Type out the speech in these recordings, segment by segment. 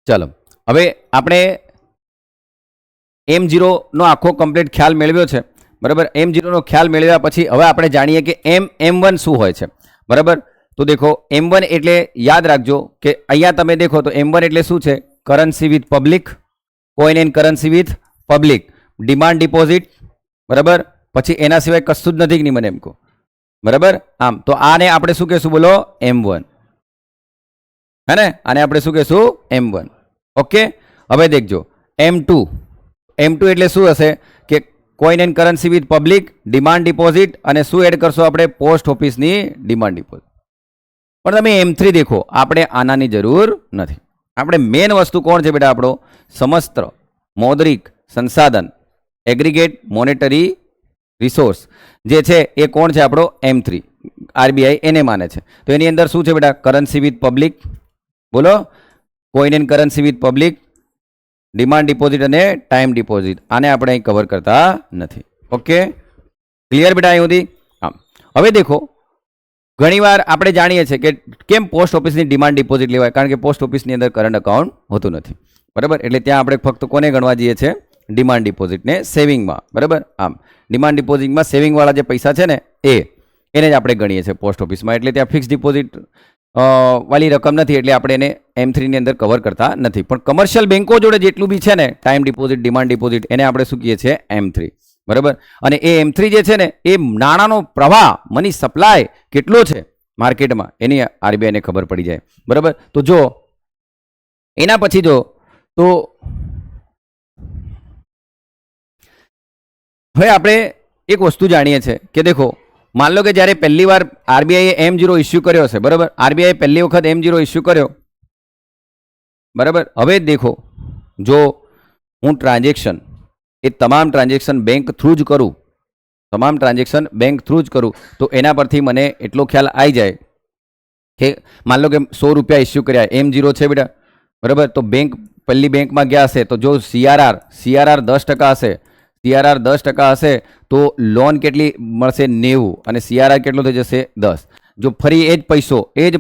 ચલો હવે આપણે M0 નો આખો કમ્પ્લીટ ખ્યાલ મેળવ્યો છે બરાબર। M0 નો ખ્યાલ મેળવ્યા પછી હવે આપણે જાણીએ કે M1 શું હોય છે બરાબર। તો દેખો M1 એટલે યાદ રાખજો કે અહીંયા તમે દેખો તો M1 એટલે શું છે? Currency with public, coin and currency with public, demand deposit બરાબર। પછી એના સિવાય કશું જ નથી કે નહીં મને એમ કહો બરાબર। આમ તો આને આપણે શું કહેશું બોલો? M1 હે ને, આને આપણે શું કહેશું? M1 okay. હવે દેખજો M2 એટલે શું હશે કે coin and currency with public, demand deposit અને શું એડ કરશો આપણે? પોસ્ટ ઓફિસની ડિમાન્ડ ડિપોઝિટ। પણ તમે M3 દેખો, આપણે આનાની જરૂર નથી। આપણે મેન વસ્તુ કોણ છે બેટા? આપણો સમસ્ત મૌદ્રિક સંસાધન એગ્રીગેટ મોનેટરી રિસોર્સ જે છે એ કોણ છે? આપણો M3 RBI એને માને છે। તો એની અંદર શું છે બેટા? કરન્સી વિથ પબ્લિક બોલો, coin and currency with public, demand deposit અને ટાઈમ ડિપોઝિટ। આને આપણે અહીં કવર કરતા નથી। ઓકે ક્લિયર બેટા અહીં સુધી? હા હવે દેખો ઘણીવાર આપણે જાણીએ છીએ કે કેમ પોસ્ટ ઓફિસની ડિમાન્ડ ડિપોઝિટ લેવાય? કારણ કે પોસ્ટ ઓફિસની અંદર કરંટ અકાઉન્ટ હોતું નથી બરાબર। એટલે ત્યાં આપણે ફક્ત કોને ગણવા જઈએ છીએ? ડિમાન્ડ ડિપોઝિટને સેવિંગમાં બરાબર। આમ ડિમાન્ડ ડિપોઝિટમાં સેવિંગવાળા જે પૈસા છે ને એને જ આપણે ગણીએ છીએ પોસ્ટ ઓફિસમાં। એટલે ત્યાં ફિક્સ ડિપોઝિટ વાળી રકમ નથી એટલે આપણે એને M3 ની અંદર કવર કરતા નથી। પણ કમર્શિયલ બેંકો જોડે જેટલું બી છે ને ટાઈમ ડિપોઝિટ, ડિમાન્ડ ડિપોઝિટ એને આપણે શું કહીએ છીએ? M3 બરાબર। અને એ M3 જે છે ને એ નાણાંનો પ્રવાહ, મની સપ્લાય કેટલો છે માર્કેટમાં એની RBI ને ખબર પડી જાય બરાબર। તો જો એના પછી જો તો હવે આપણે એક વસ્તુ જાણીએ છીએ કે દેખો मान लो कि જ્યારે પહેલી વાર RBI M0 ઇસ્યુ કર્યો છે બરાબર। RBI પહેલી વખત M0 ઇસ્યુ કર્યો બરાબર। હવે દેખો જો હું ટ્રાન્ઝેક્શન એ તમામ ટ્રાન્ઝેક્શન બેંક થ્રુ જ કરું, તો એના પરથી મને એટલો ખ્યાલ આવી જાય કે मान लो કે 100 રૂપિયા ઇસ્યુ કર્યા M0 છે બેટા બરાબર। તો બેંક પહેલી બેંકમાં ગયા હશે તો જો CRR 10% હશે તો લોન કેટલી મળશે? 90 અને CRR કેટલો થઈ જશે? 10। જો ફરી એ જ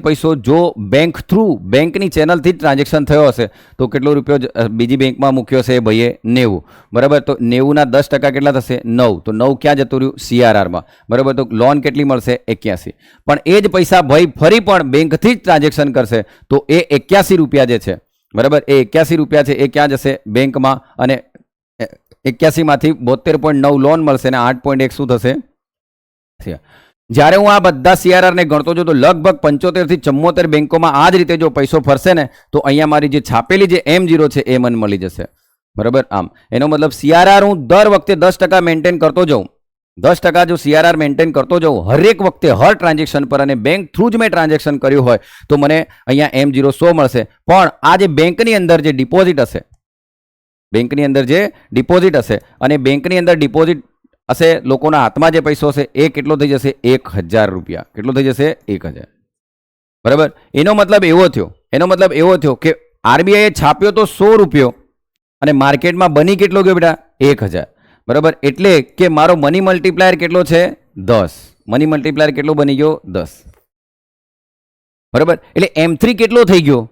પૈસો જો બેંક થ્રુ બેંકની ચેનલથી જ ટ્રાન્ઝેક્શન થયો હશે તો કેટલો રૂપિયો બીજી બેંકમાં મૂક્યો છે ભાઈએ? 90 બરાબર। તો 90ના 10% કેટલા થશે? 9। તો 9 ક્યાં જતું રહ્યું? CRRમાં બરાબર। તો લોન કેટલી મળશે? 81। પણ એ જ પૈસા ભાઈ ફરી પણ બેંકથી જ ટ્રાન્ઝેક્શન કરશે તો એ 81 રૂપિયા જે છે બરાબર, એ 81 રૂપિયા છે એ ક્યાં જશે? બેંકમાં। અને 81 માંથી 72.9 લોન મળશે અને 8.1 શું થશે? જ્યારે હું આ બધા CRR ને ગણતો જો તો લગભગ 75 થી 74 બેંકોમાં આ જ રીતે જો પૈસો ફરશે ને તો અહીંયા મારી જે છાપેલી જે M0 છે એ મને મળી જશે બરાબર। આમ એનો મતલબ CRR હું દર વખતે 10% મેન્ટેન કરતો જાઉં, 10% જો CRR મેન્ટેન કરતો જાઉં હરેક વખતે હર ટ્રાન્ઝેક્શન પર, અને બેંક થ્રુ જ મેં ટ્રાન્ઝેક્શન કર્યું હોય તો મને અહીંયા M0 100 મળશે। પણ આ જે બેંકની અંદર જે ડિપોઝિટ હશે, અને બેંકની અંદર ડિપોઝિટ હશે, લોકોના હાથમાં જે પૈસો હશે એ કેટલો થઈ જશે? 1000 રૂપિયા। કેટલો થઈ જશે? 1000 બરાબર। એનો મતલબ એવો થયો કે RBI છાપ્યો તો 100 રૂપિયો અને માર્કેટમાં બની કેટલો ગયો બેટા? 1000 બરાબર। એટલે કે મારો મની મલ્ટીપ્લાયર કેટલો છે? 10। મની મલ્ટીપ્લાયર કેટલો બની ગયો? 10 બરાબર। એટલે M3 કેટલો થઈ ગયો?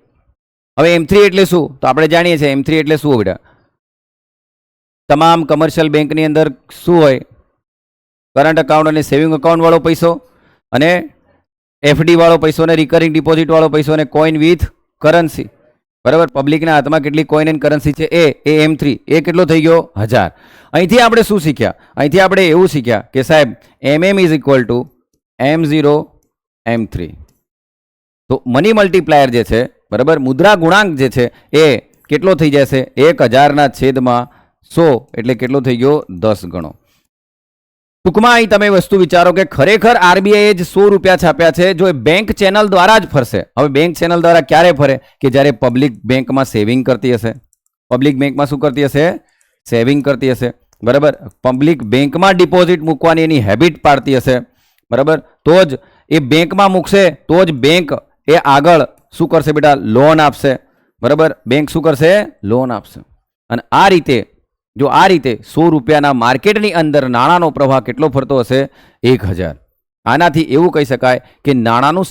હવે M3 એટલે શું? તો આપણે જાણીએ છીએ M3 એટલે શું બેટા? તમામ કમર્શિયલ બેંકની અંદર શું હોય? કરંટ અકાઉન્ટ અને સેવિંગ અકાઉન્ટ વાળો પૈસો, અને FD વાળો પૈસો, અને રિકરિંગ ડિપોઝિટ વાળો પૈસો, અને કોઈન વિથ કરન્સી બરાબર। પબ્લિકના હાથમાં કેટલી કોઈન એન્ડ કરન્સી છે એ M3 એ કેટલો થઈ ગયો? 1000। અહીંથી આપણે શું શીખ્યા? અહીંથી આપણે એવું શીખ્યા કે સાહેબ MM is equal to M0 M3। તો મની મલ્ટીપ્લાયર જે છે બરાબર, મુદ્રા ગુણાંક જે છે એ કેટલો થઈ જશે? 1000/100 એટલે કેટલો થઈ ગયો? 10 ગણો। ટૂંકમાં અહીં તમે વસ્તુ વિચારો કે ખરેખર RBI એ જ 100 રૂપિયા છાપ્યા છે જો એ બેંક ચેનલ દ્વારા જ ફરશે। હવે બેંક ચેનલ દ્વારા ક્યારે ફરે? કે જ્યારે પબ્લિક બેંકમાં સેવિંગ કરતી હશે। પબ્લિક બેંકમાં શું કરતી હશે? સેવિંગ કરતી હશે બરાબર। પબ્લિક બેંકમાં ડિપોઝિટ મૂકવાની એની હેબિટ પાડતી હશે બરાબર। તો જ એ બેંકમાં મૂકશે તો જ બેંક એ આગળ શું કરશે બેટા? લોન આપશે બરાબર। બેંક શું કરશે? લોન આપશે। અને આ રીતે જો આ રીતે 100 રૂપિયાના માર્કેટની અંદર નાણાંનો પ્રવાહ કેટલો ફરતો હશે? 1000। આનાથી એવું કહી શકાય કે નાણાંનું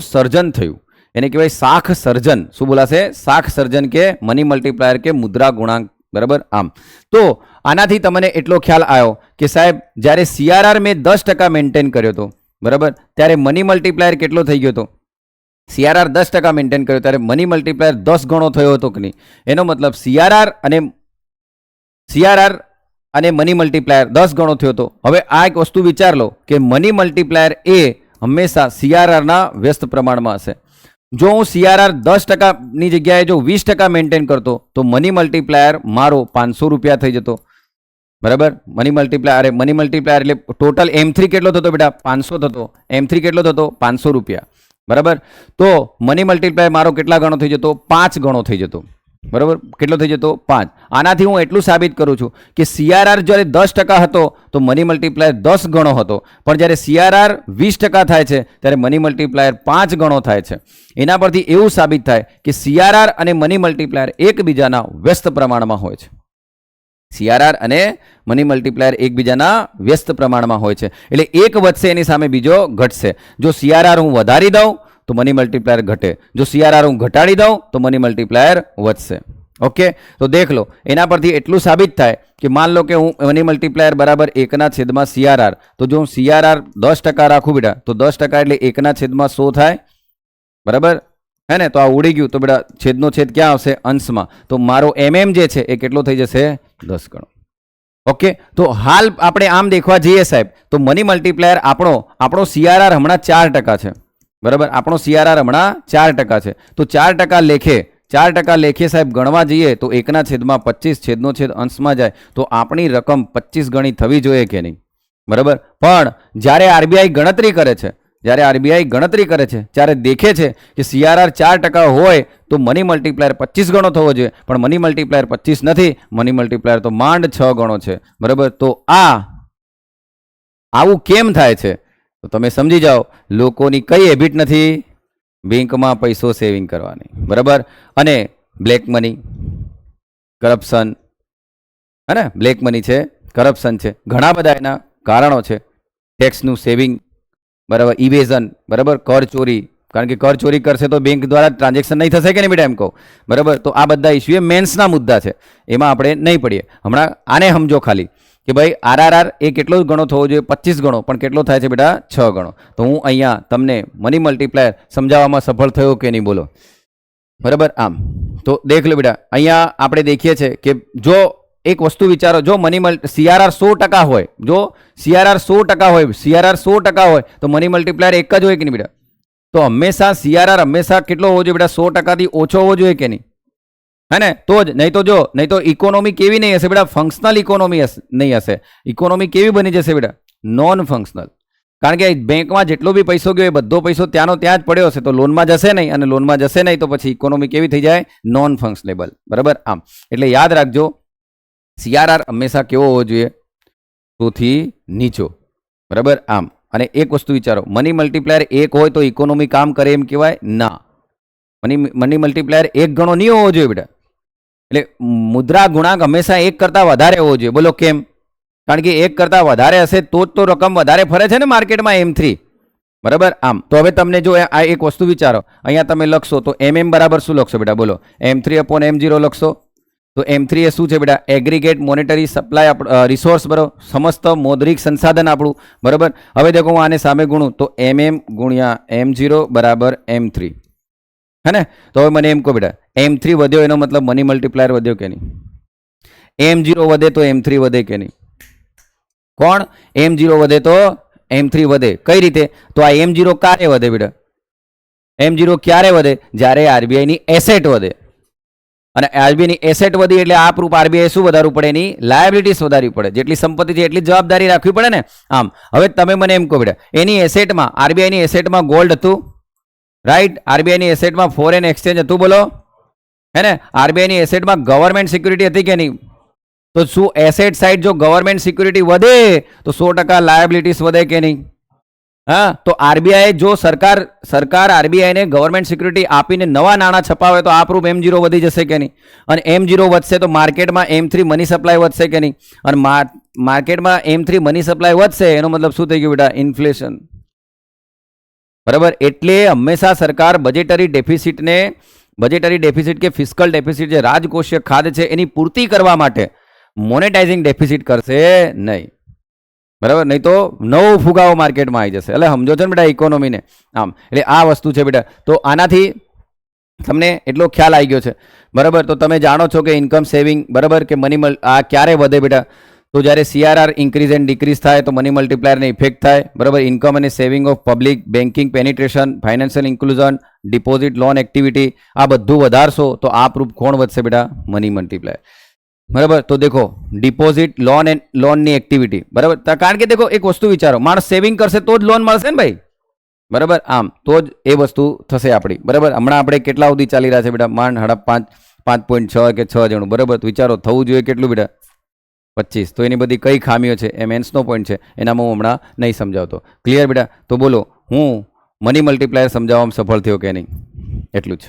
સર્જન થયું। એને કહેવાય શાખ સર્જન. શું બોલાશે? શાખ સર્જન કે મની મલ્ટીપ્લાયર કે મુદ્રા ગુણાંક. બરાબર. આમ તો આનાથી તમને એટલો ખ્યાલ આવ્યો કે સાહેબ જ્યારે CRR મેં 10% મેન્ટેન કર્યો હતો, બરાબર, ત્યારે મની મલ્ટીપ્લાયર કેટલો થઈ ગયો હતો? CRR 10% મેન્ટેન કર્યો ત્યારે મની મલ્ટીપ્લાયર 10 ગણો થયો હતો કે નહીં? એનો મતલબ CRR અને મની મલ્ટીપ્લાયર 10 ગણો થયો હતો. હવે આ એક વસ્તુ વિચાર લો કે મની મલ્ટીપ્લાયર એ હંમેશા CRR વ્યસ્ત પ્રમાણમાં હશે. જો હું CRR 10%ની જગ્યાએ જો 20% મેન્ટેન કરતો તો મની મલ્ટીપ્લાયર મારો 500 રૂપિયા થઈ જતો. બરાબર. મની મલ્ટીપ્લાયર એટલે ટોટલ M3 કેટલો થતો બેટા? 500 થતો. M3 કેટલો થતો? 500 રૂપિયા. બરાબર. તો મની મલ્ટીપ્લાયર મારો કેટલા ગણો થઈ જતો? 5 ગણો થઈ જતો. બરાબર. કેટલો થઈ જતો? 5. આનાથી હું એટલું સાબિત કરું છું કે CRR જ્યારે 10% હતો તો મની મલ્ટીપ્લાયર 10 ગણો હતો, પણ જ્યારે CRR 20% થાય છે ત્યારે મની મલ્ટીપ્લાયર 5 ગણો થાય છે. એના પરથી એવું સાબિત થાય કે CRR અને મની મલ્ટીપ્લાયર એકબીજાના વ્યસ્ત પ્રમાણમાં હોય છે. CRR અને મની મલ્ટીપ્લાયર એકબીજાના વ્યસ્ત પ્રમાણમાં હોય છે. એટલે એક વધશે એની સામે બીજો ઘટશે. જો CRR હું વધારી દઉં તો મની મલ્ટીપ્લાયર ઘટે, જો CRR હું ઘટાડી દઉં તો મની મલ્ટીપ્લાયર વધશે. ઓકે, તો દેખ લો. એના પરથી એટલું સાબિત થાય કે માન લો કે હું મની મલ્ટીપ્લાયર બરાબર 1/માં CRR, તો જો હું CRR 10% રાખું બેટા તો 10% એટલે 1/100 થાય. બરાબર હે ને? તો આ ઉડી ગયું તો બેટા છેદનો છેદ ક્યાં આવશે? અંશમાં. તો મારો જે છે એ કેટલો થઈ જશે? 10 ગણો. ઓકે, તો હાલ આપણે આમ દેખવા જઈએ સાહેબ તો મની મલ્ટીપ્લાયર આપણો CRR હમણાં 4% છે. બરાબર. આપણો CRR હમણાં 4% છે. તો 4% લેખે સાહેબ ગણવા જઈએ તો 1/25 છેદનો છેદ અંશમાં જાય તો આપણી રકમ 25 ગણી થવી જોઈએ કે નહીં? બરાબર. પણ જ્યારે RBI ગણતરી કરે છે ત્યારે દેખે છે કે CRR 4% હોય તો મની મલ્ટીપ્લાયર 25 ગણો થવો જોઈએ, પણ મની મલ્ટીપ્લાયર 25 નથી, મની મલ્ટીપ્લાયર તો માંડ 6 ગણો છે. બરાબર. તો આવું કેમ થાય છે? તો તમે સમજી જાઓ, લોકોની કઈ હેબિટ નથી? બેંકમાં પૈસો સેવિંગ કરવાની. બરાબર. અને બ્લેક મની, કરપ્શન, હે ને? બ્લેક મની છે, કરપ્શન છે, ઘણા બધા એના કારણો છે. ટેક્સનું સેવિંગ, બરાબર, ઇવેઝન, બરાબર, કર ચોરી, કારણ કે કર ચોરી કરશે તો બેંક દ્વારા ટ્રાન્ઝેક્શન નહીં થશે કે નહીં બેટા? એમ કહું. બરાબર. તો આ બધા ઇસ્યુ એ મેન્સના મુદ્દા છે, એમાં આપણે નહીં પડીએ. હમણાં આને સમજો ખાલી કે ભાઈ RRR એ કેટલો ગણો થવો જોઈએ? 25 ગણો, પણ કેટલો થાય છે બેટા? 6 ગણો. તો હું અહીંયા તમને મની મલ્ટીપ્લાયર સમજાવવામાં સફળ થયો કે નહીં? બોલો. બરાબર. આમ તો દેખ લો બેટા, અહીંયા આપણે દેખીએ છીએ કે જો એક વસ્તુ વિચારો, જો CRR 100% હોય, જો CRR 100% હોય તો મની મલ્ટીપ્લાયર એક જ હોય કે નહીં બેટા? તો હંમેશા CRR હંમેશા કેટલો હોવો જોઈએ બેટા? 100%થી ઓછો હોવો જોઈએ કે નહીં? હે ને? તો જ, નહીં તો ઇકોનોમી કેવી નહીં હશે બેટા? ફંક્શનલ ઇકોનોમી નહીં હશે. ઇકોનોમી કેવી બની જશે બેટા? Non functional. કારણ કે બેંકમાં જેટલો બી પૈસો ગયો એ બધો પૈસો ત્યાંનો ત્યાં જ પડ્યો હશે, તો લોનમાં જશે નહીં, અને લોનમાં જશે નહીં તો પછી ઇકોનોમી કેવી થઈ જાય? નોન ફંક્શનેબલ. બરાબર. આમ એટલે યાદ રાખજો, CRR હંમેશા કેવો હોવો જોઈએ? 100 થી નીચો. બરાબર. આમ અને એક વસ્તુ વિચારો, મની મલ્ટીપ્લાયર 1 હોય તો ઇકોનોમી કામ કરે એમ કહેવાય? ના. મની મલ્ટીપ્લાયર 1 ગણો નહીં હોવો જોઈએ બેટા. એટલે મુદ્રા ગુણાંક હંમેશા 1 કરતાં વધારે હોવો જોઈએ. બોલો કેમ? કારણ કે 1 કરતાં વધારે હશે તો જ તો રકમ વધારે ફરે છે ને માર્કેટમાં, M3. બરાબર. આમ તો હવે તમને જો આ એક વસ્તુ વિચારો, અહીંયા તમે લખશો તો બરાબર શું લખશો બેટા? બોલો. M3/M0 લખશો. તો M3 એ શું છે બેટા? એગ્રીગેટ મોનેટરી સપ્લાય રિસોર્સ, બરાબર, સમસ્ત મૌદ્રિક સંસાધન આપણું. બરાબર. હવે દેખો હું આને સામે ગુણું તો MM/M0 બરાબર M3. હે ને? તો હવે મને એમ કહો બેટા, M3 વધ્યો એનો મતલબ મની મલ્ટીપ્લાયર વધ્યો કે નહીં? M0 વધે તો M3 વધે કે નહીં? કોણ? M0 વધે તો M3 વધે. કઈ રીતે? તો આ M0 ક્યારે વધે બેટા? M0 ક્યારે વધે? જ્યારે RBI ની એસેટ વધે. અને RBI ની એસેટ વધી એટલે આ પ્રૂફ RBI શું વધારવું પડે? એની લાયબિલિટીઝ વધારવી પડે. જેટલી સંપત્તિ છે એટલી જવાબદારી રાખવી પડે ને. આમ હવે તમે મને એમ કહો બેટા, એની એસેટમાં, RBI ની એસેટમાં ગોલ્ડ હતું, રાઈટ? RBI ની એસેટમાં ફોરેન એક્સચેન્જ હતું, બોલો, હે ને? RBI ની એસેટમાં ગવર્મેન્ટ સિક્યુરિટી હતી કે નહીં? તો શું એસેટ સાઇડ જો ગવર્મેન્ટ સિક્યુરિટી વધે તો 100% લાયબિલિટીઝ વધે કે નહીં? હા. તો RBI જો સરકાર RBI ને ગવર્મેન્ટ સિક્યુરિટી આપીને નવા નાણાં છપાવે તો આ પ્રૂફ M0 વધી જશે કે નહીં? અને M0 વધશે તો માર્કેટમાં M3 મની સપ્લાય વધશે કે નહીં? અને માર્કેટમાં M3 મની સપ્લાય વધશે એનો મતલબ શું થઈ ગયું બેટા? ઇન્ફ્લેશન. બરાબર. એટલે હંમેશા સરકાર બજેટરી ડેફિસિટ કે ફિસ્કલ ડેફિસિટ જે રાજકોષીય ખાધ છે એની પૂર્તિ કરવા માટે મોનેટાઇઝિંગ ડેફિસિટ કરશે નહીં. બરાબર. નહીં તો નવો ફુગાવો માર્કેટમાં આવી જશે. એટલે સમજો છો ને બેટા ઇકોનોમીને આમ. એટલે આ વસ્તુ છે બેટા. તો આનાથી તમને એટલો ખ્યાલ આવી ગયો છે. બરાબર. તો તમે જાણો છો કે ઇન્કમ સેવિંગ, બરાબર, કે મની આ ક્યારે વધે બેટા? તો જ્યારે CRR ઇન્ક્રીઝ એન્ડ ડિક્રીઝ થાય તો મની મલ્ટીપ્લાયરને ઇફેક્ટ થાય. બરાબર. ઇન્કમ અને saving of public, banking penetration, financial inclusion, deposit loan activity, આ બધું વધારશો તો આ પ્રૂફ કોણ વધશે બેટા? Money multiplier. બરાબર. તો દેખો ડિપોઝિટ લોનની એક્ટિવિટી, બરાબર. કારણ કે દેખો એક વસ્તુ વિચારો, માણસ સેવિંગ કરશે તો જ લોન મળશે ને ભાઈ. બરાબર. આમ તો જ એ વસ્તુ થશે આપણી. બરાબર. હમણાં આપણે કેટલા સુધી ચાલી રહ્યા છે બેટા? માંડ 5.6 કે 6 જણું. બરાબર. તો વિચારો થવું જોઈએ કેટલું બેટા? 25. તો એની બધી કઈ ખામીઓ છે એ મેન્સનો પોઈન્ટ છે, એનામાં હું હમણાં નહીં સમજાવતો. ક્લિયર બેટા? તો બોલો હું મની મલ્ટીપ્લાયર સમજાવવામાં સફળ થયો કે નહીં? એટલું જ.